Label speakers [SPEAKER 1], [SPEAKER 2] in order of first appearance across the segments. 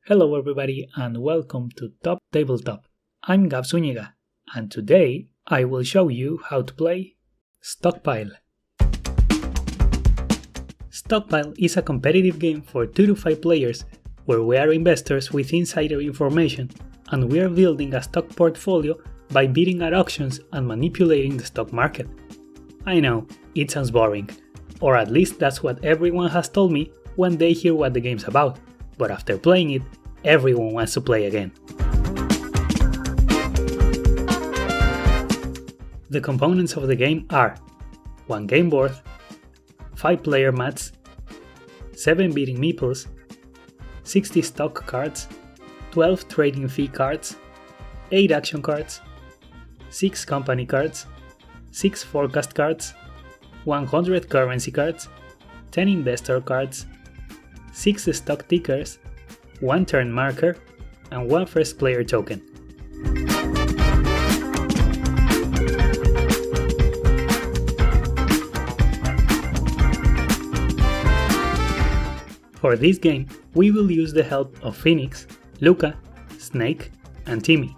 [SPEAKER 1] Hello everybody and welcome to Top TableTop. I'm Gab Zúñiga and today I will show you how to play Stockpile. Stockpile is a competitive game for 2 to 5 players where we are investors with insider information and we are building a stock portfolio by bidding at auctions and manipulating the stock market. I know, it sounds boring, or at least that's what everyone has told me when they hear what the game's about, but after playing it, everyone wants to play again. The components of the game are 1 game board, 5 player mats, 7 bidding meeples, 60 stock cards, 12 trading fee cards, 8 action cards, 6 company cards, 6 forecast cards, 100 currency cards, 10 investor cards, 6 stock tickers, 1 turn marker, and 1 first player token. For this game, we will use the help of Phoenix, Luca, Snake, and Timmy.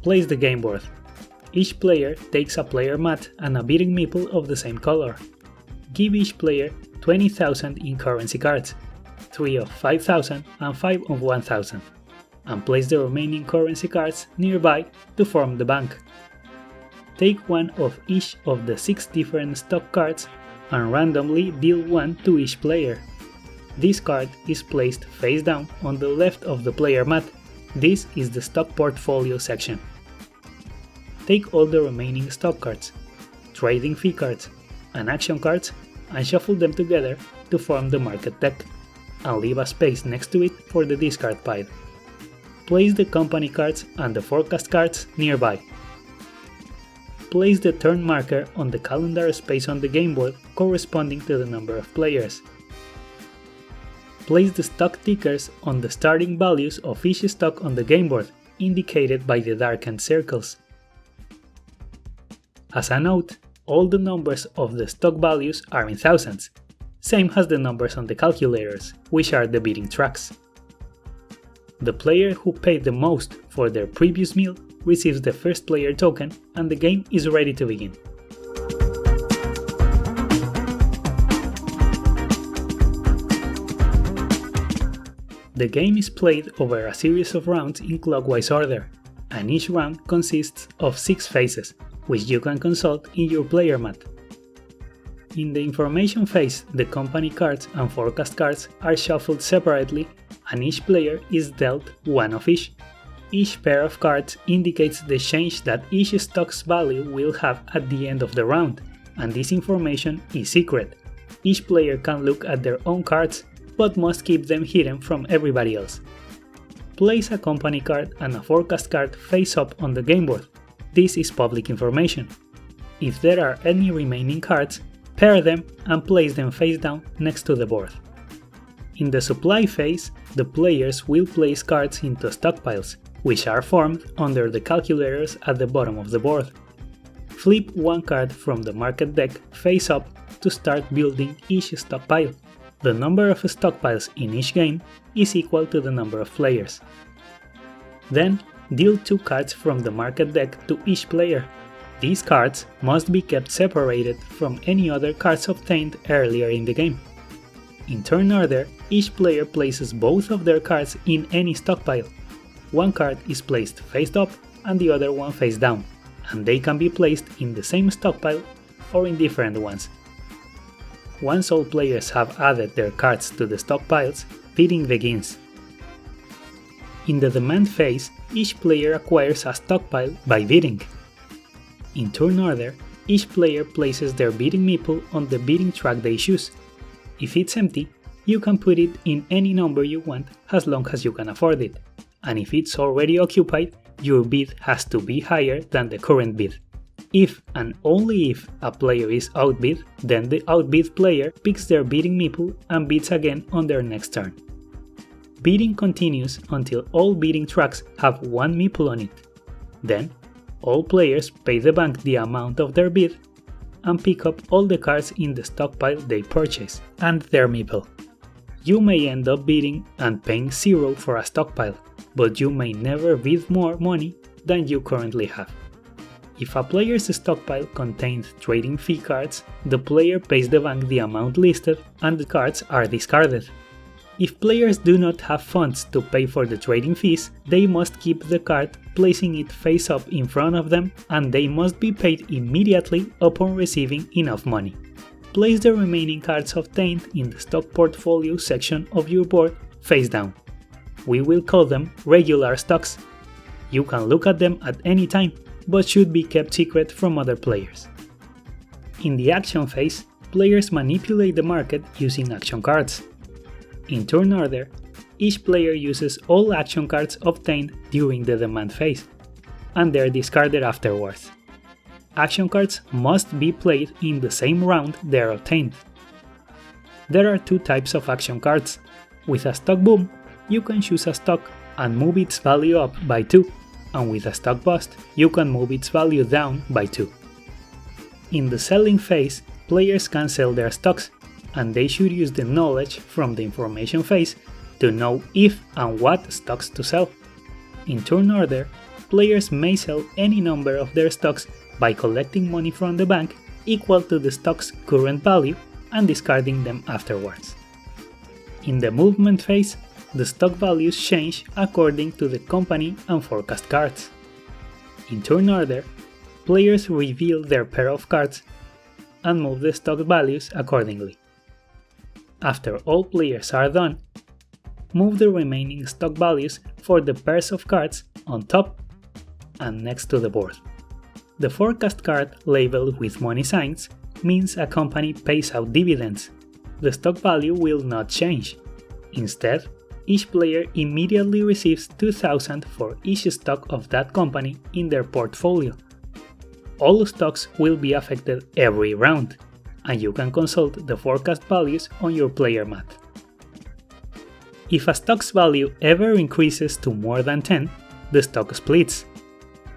[SPEAKER 1] Place the game board. Each player takes a player mat and a bidding meeple of the same color. Give each player 20,000 in currency cards, 3 of 5,000 and 5 of 1,000, and place the remaining currency cards nearby to form the bank. Take 1 of each of the 6 different stock cards and randomly deal 1 to each player. This card is placed face down on the left of the player mat. This is the stock portfolio section. Take all the remaining stock cards, trading fee cards, and action cards and shuffle them together to form the market deck, and leave a space next to it for the discard pile. Place the company cards and the forecast cards nearby. Place the turn marker on the calendar space on the game board corresponding to the number of players. Place the stock tickers on the starting values of each stock on the game board, indicated by the darkened circles. As a note, all the numbers of the stock values are in thousands, same as the numbers on the calculators, which are the bidding tracks. The player who paid the most for their previous meal receives the first player token and the game is ready to begin. The game is played over a series of rounds in clockwise order, and each round consists of 6 phases, which you can consult in your player mat. In the information phase, the company cards and forecast cards are shuffled separately and each player is dealt 1 of each. Each pair of cards indicates the change that each stock's value will have at the end of the round, and this information is secret. Each player can look at their own cards, but must keep them hidden from everybody else. Place a company card and a forecast card face up on the game board. This is public information. If there are any remaining cards, pair them and place them face down next to the board. In the supply phase, the players will place cards into stockpiles, which are formed under the calculators at the bottom of the board. Flip 1 card from the market deck face up to start building each stockpile. The number of stockpiles in each game is equal to the number of players. Then, deal 2 cards from the market deck to each player. These cards must be kept separated from any other cards obtained earlier in the game. In turn order, each player places both of their cards in any stockpile. 1 card is placed face up and the other one face down, and they can be placed in the same stockpile or in different ones. Once all players have added their cards to the stockpiles, bidding begins. In the demand phase, each player acquires a stockpile by bidding. In turn order, each player places their bidding meeple on the bidding track they choose. If it's empty, you can put it in any number you want as long as you can afford it, and if it's already occupied, your bid has to be higher than the current bid. If and only if a player is outbid, then the outbid player picks their bidding meeple and bids again on their next turn. Bidding continues until all bidding tracks have 1 meeple on it. Then, all players pay the bank the amount of their bid and pick up all the cards in the stockpile they purchase and their meeple. You may end up bidding and paying 0 for a stockpile, but you may never bid more money than you currently have. If a player's stockpile contains trading fee cards, the player pays the bank the amount listed and the cards are discarded. If players do not have funds to pay for the trading fees, they must keep the card, placing it face up in front of them, and they must be paid immediately upon receiving enough money. Place the remaining cards obtained in the stock portfolio section of your board face down. We will call them regular stocks. You can look at them at any time, but should be kept secret from other players. In the action phase, players manipulate the market using action cards. In turn order, each player uses all action cards obtained during the demand phase, and they are discarded afterwards. Action cards must be played in the same round they are obtained. There are two types of action cards. With a stock boom, you can choose a stock and move its value up by 2, and with a stock bust, you can move its value down by 2. In the selling phase, players can sell their stocks, and they should use the knowledge from the information phase to know if and what stocks to sell. In turn order, players may sell any number of their stocks by collecting money from the bank equal to the stock's current value and discarding them afterwards. In the movement phase, the stock values change according to the company and forecast cards. In turn order, players reveal their pair of cards and move the stock values accordingly. After all players are done, move the remaining stock values for the pairs of cards on top and next to the board. The forecast card labeled with money signs means a company pays out dividends. The stock value will not change. Instead, each player immediately receives 2,000 for each stock of that company in their portfolio. All stocks will be affected every round, and you can consult the forecast values on your player mat. If a stock's value ever increases to more than 10, the stock splits.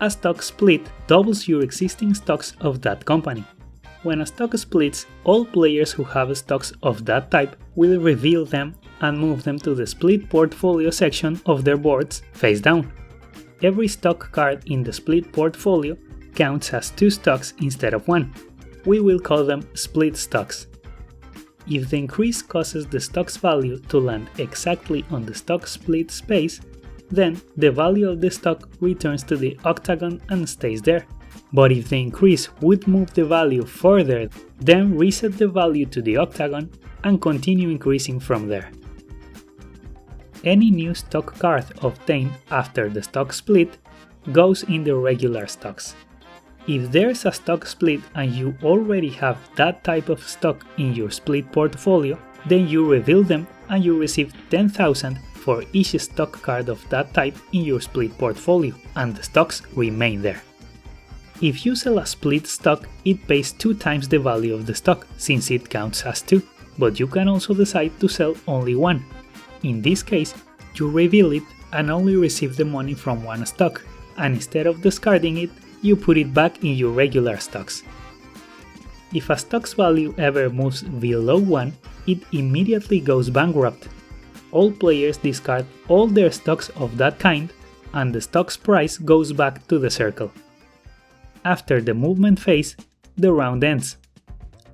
[SPEAKER 1] A stock split doubles your existing stocks of that company. When a stock splits, all players who have stocks of that type will reveal them and move them to the split portfolio section of their boards face down. Every stock card in the split portfolio counts as 2 stocks instead of 1. We will call them split stocks. If the increase causes the stock's value to land exactly on the stock split space, then the value of the stock returns to the octagon and stays there. But if the increase would move the value further, then reset the value to the octagon and continue increasing from there. Any new stock card obtained after the stock split goes in the regular stocks. If there's a stock split and you already have that type of stock in your split portfolio, then you reveal them and you receive 10,000 for each stock card of that type in your split portfolio, and the stocks remain there. If you sell a split stock, it pays 2 times the value of the stock, since it counts as 2, but you can also decide to sell only 1. In this case, you reveal it and only receive the money from 1 stock, and instead of discarding it, you put it back in your regular stocks. If a stock's value ever moves below 1, it immediately goes bankrupt. All players discard all their stocks of that kind, and the stock's price goes back to the circle. After the movement phase, the round ends.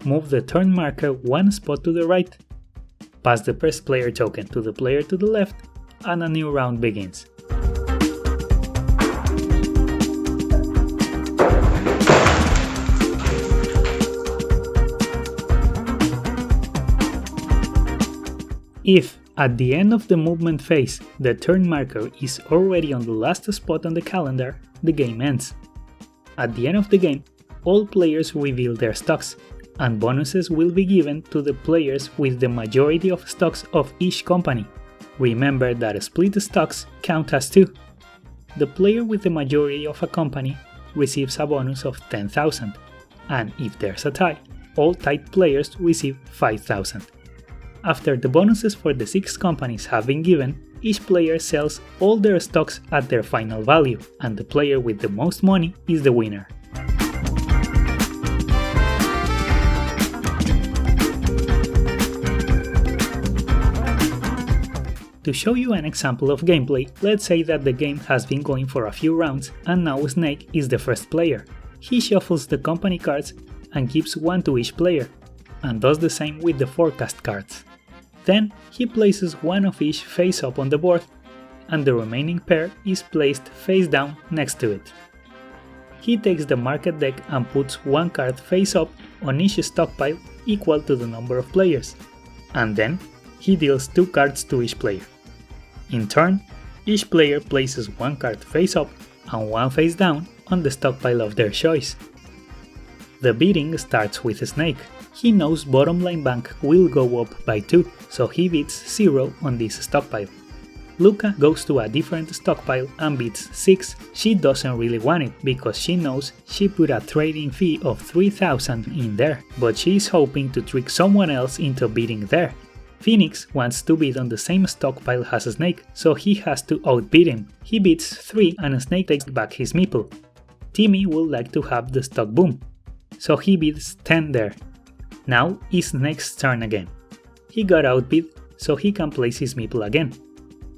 [SPEAKER 1] Move the turn marker 1 spot to the right. Pass the first player token to the player to the left, and a new round begins. If, at the end of the movement phase, the turn marker is already on the last spot on the calendar, the game ends. At the end of the game, all players reveal their stocks, and bonuses will be given to the players with the majority of stocks of each company. Remember that split stocks count as 2. The player with the majority of a company receives a bonus of 10,000, and if there's a tie, all tied players receive 5,000. After the bonuses for the 6 companies have been given, each player sells all their stocks at their final value, and the player with the most money is the winner. To show you an example of gameplay, let's say that the game has been going for a few rounds and now Snake is the first player. He shuffles the company cards and gives one to each player, and does the same with the forecast cards. Then he places one of each face up on the board, and the remaining pair is placed face down next to it. He takes the market deck and puts one card face up on each stockpile equal to the number of players, and then he deals 2 cards to each player. In turn, each player places one card face up and one face down on the stockpile of their choice. The bidding starts with Snake. He knows bottom line bank will go up by 2, so he bids 0 on this stockpile. Luca goes to a different stockpile and bids 6. She doesn't really want it because she knows she put a trading fee of 3,000 in there, but she is hoping to trick someone else into bidding there. Phoenix wants to bid on the same stockpile as Snake, so he has to outbid him. He bids 3 and Snake takes back his meeple. Timmy would like to have the stock boom, so he bids 10 there. Now it's Snake's turn again. He got outbid, so he can place his meeple again.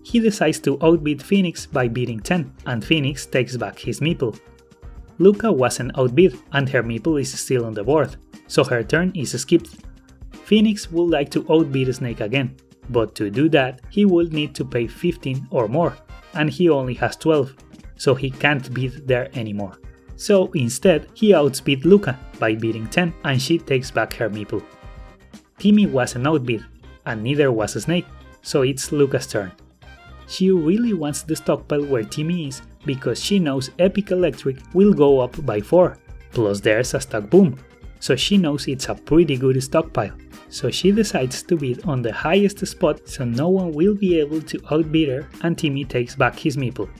[SPEAKER 1] He decides to outbid Phoenix by bidding 10, and Phoenix takes back his meeple. Luca wasn't outbid, and her meeple is still on the board, so her turn is skipped. Phoenix would like to outbid Snake again, but to do that he would need to pay 15 or more, and he only has 12, so he can't bid there anymore. So instead he outbid Luca by bidding 10 and she takes back her meeple. Timmy wasn't outbid, and neither was Snake, so it's Luca's turn. She really wants the stockpile where Timmy is because she knows Epic Electric will go up by 4, plus there's a stock boom, so she knows it's a pretty good stockpile. So she decides to bid on the highest spot so no one will be able to outbid her and Timmy takes back his meeple.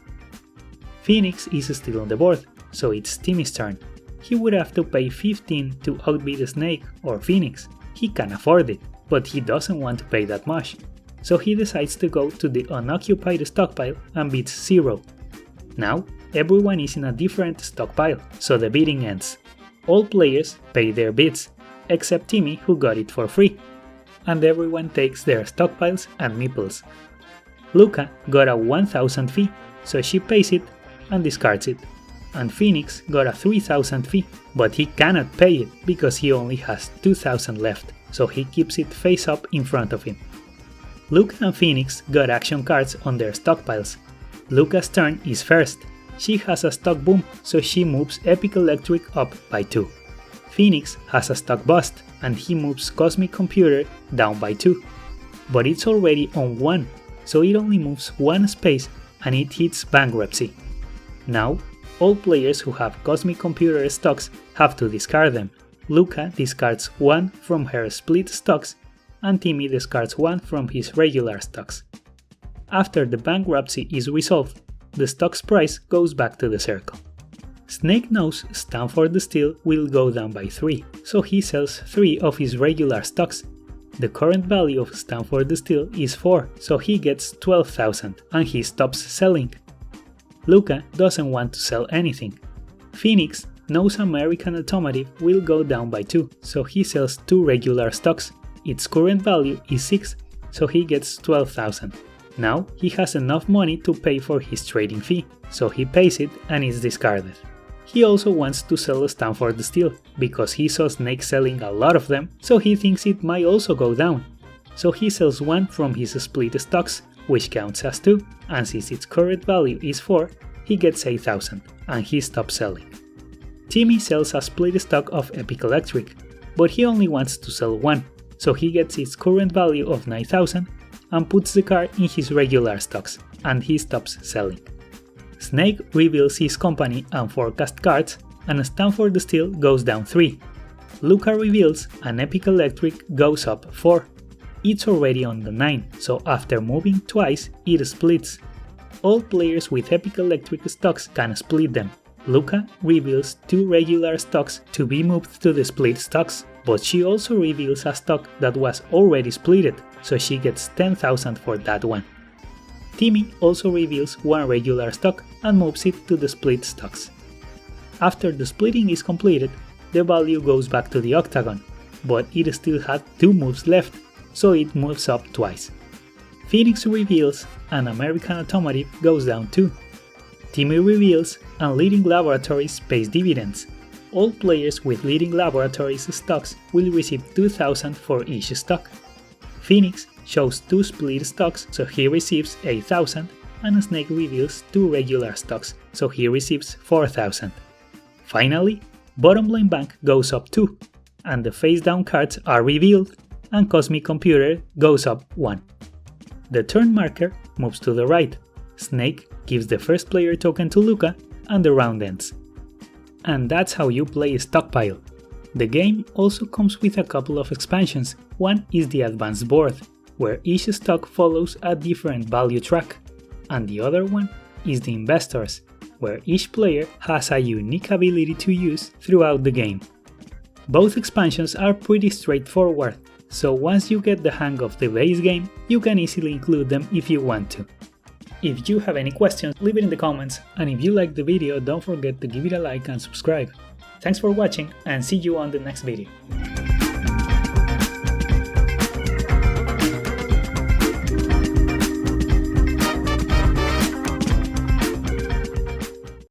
[SPEAKER 1] Phoenix is still on the board, so it's Timmy's turn. He would have to pay 15 to outbid Snake or Phoenix. He can afford it, but he doesn't want to pay that much. So he decides to go to the unoccupied stockpile and bids 0. Now everyone is in a different stockpile, so the bidding ends. All players pay their bids, except Timmy who got it for free, and everyone takes their stockpiles and meeples. Luca got a 1,000 fee, so she pays it and discards it, and Phoenix got a 3,000 fee, but he cannot pay it because he only has 2,000 left, so he keeps it face up in front of him. Luca and Phoenix got action cards on their stockpiles. Luca's turn is first. She has a stock boom, so she moves Epic Electric up by 2. Phoenix has a stock bust, and he moves Cosmic Computer down by 2. But it's already on 1, so it only moves 1 space and it hits Bankruptcy. Now, all players who have Cosmic Computer stocks have to discard them. Luca discards 1 from her split stocks, and Timmy discards 1 from his regular stocks. After the Bankruptcy is resolved, the stock's price goes back to the circle. Snake knows Stanford Steel will go down by 3, so he sells 3 of his regular stocks. The current value of Stanford Steel is 4, so he gets 12,000 and he stops selling. Luca doesn't want to sell anything. Phoenix knows American Automotive will go down by 2, so he sells 2 regular stocks. Its current value is 6, so he gets 12,000. Now he has enough money to pay for his trading fee, so he pays it and is discarded. He also wants to sell Stanford Steel, because he saw Snake selling a lot of them, so he thinks it might also go down. So he sells 1 from his split stocks, which counts as 2, and since its current value is 4, he gets 8,000, and he stops selling. Timmy sells a split stock of Epic Electric, but he only wants to sell 1, so he gets its current value of 9,000 and puts the card in his regular stocks, and he stops selling. Snake reveals his company and forecast cards, and Stanford Steel goes down 3. Luca reveals and Epic Electric goes up 4. It's already on the 9, so after moving twice, it splits. All players with Epic Electric stocks can split them. Luca reveals 2 regular stocks to be moved to the split stocks, but she also reveals a stock that was already splitted, so she gets 10,000 for that one. Timmy also reveals 1 regular stock and moves it to the split stocks. After the splitting is completed, the value goes back to the octagon, but it still had 2 moves left, so it moves up twice. Phoenix reveals and American Automotive goes down too. Timmy reveals and leading laboratories pays dividends. All players with leading laboratories stocks will receive 2,000 for each stock. Phoenix shows 2 split stocks, so he receives 8,000, and Snake reveals 2 regular stocks, so he receives 4,000. Finally, Bottom Line Bank goes up 2, and the face down cards are revealed, and Cosmic Computer goes up 1. The turn marker moves to the right. Snake gives the first player token to Luca, and the round ends. And that's how you play Stockpile. The game also comes with a couple of expansions. One is the Advanced Board, where each stock follows a different value track, and the other one is the Investors, where each player has a unique ability to use throughout the game. Both expansions are pretty straightforward, so once you get the hang of the base game, you can easily include them if you want to. If you have any questions, leave it in the comments, and if you liked the video, don't forget to give it a like and subscribe. Thanks for watching, and see you on the next video.